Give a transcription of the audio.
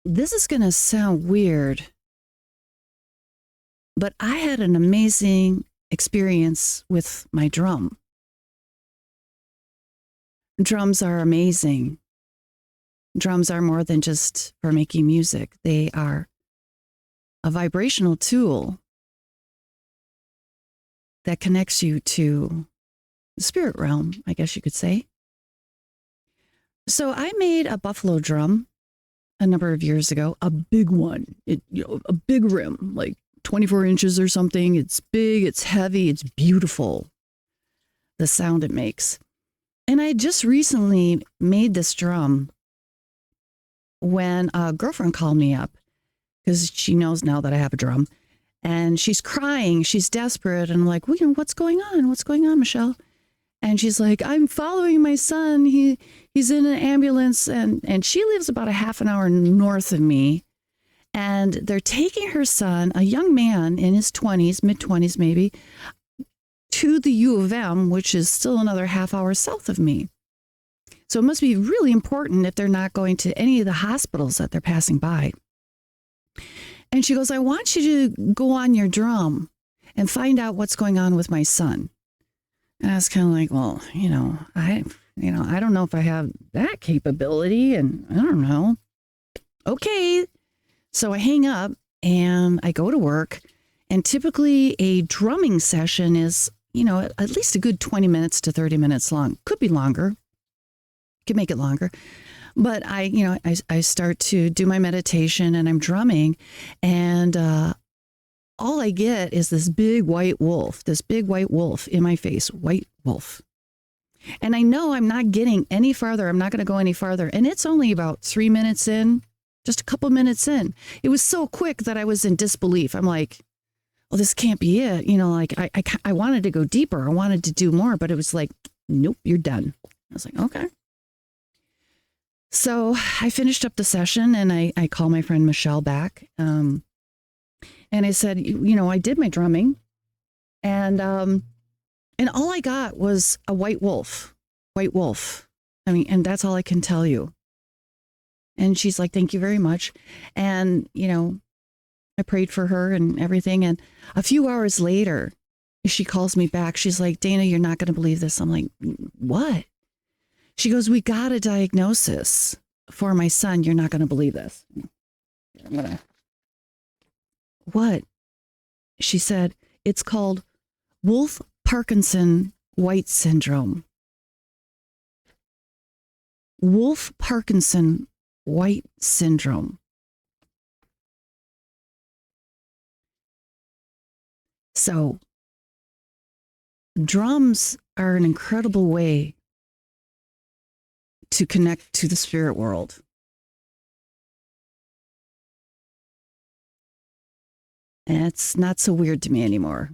This is going to sound weird, but I had an amazing experience with my drum. Drums are amazing. Drums are more than just for making music. They are a vibrational tool that connects you to the spirit realm, I guess you could say. So I made a buffalo drum a number of years ago, a big one, a big rim, like 24 inches or something. It's big, it's heavy, it's beautiful, the sound it makes. And I just recently made this drum when a girlfriend called me up because she knows now that I have a drum. And she's crying, she's desperate. And I'm like, well, what's going on? What's going on, Michelle? And she's like, I'm following my son. He's in an ambulance, and she lives about a half an hour north of me. And they're taking her son, a young man in his 20s, mid-20s maybe, to the U of M, which is still another half hour south of me. So it must be really important if they're not going to any of the hospitals that they're passing by. And she goes, I want you to go on your drum and find out what's going on with my son. And I was kind of like, well, I don't know if I have that capability, and I don't know. Okay. So I hang up and I go to work, and typically a drumming session is, at least a good 20 minutes to 30 minutes long. Could be longer. Could make it longer. But I start to do my meditation and I'm drumming, and all I get is this big white wolf in my face, white wolf. And I know I'm not getting any farther. I'm not going to go any farther. And it's only about 3 minutes in, just a couple minutes in. It was so quick that I was in disbelief. I'm like, well, this can't be it. I wanted to go deeper. I wanted to do more, but it was like, nope, you're done. I was like, okay. So I finished up the session and I called my friend Michelle back. And I said, I did my drumming, and all I got was a white wolf. And that's all I can tell you. And she's like, thank you very much. And, I prayed for her and everything. And a few hours later, she calls me back. She's like, Dana, you're not going to believe this. I'm like, what? She goes, we got a diagnosis for my son. You're not going to believe this. What? She said, it's called Wolff-Parkinson-White syndrome. Wolff-Parkinson-White syndrome. So, drums are an incredible way to connect to the spirit world. And it's not so weird to me anymore.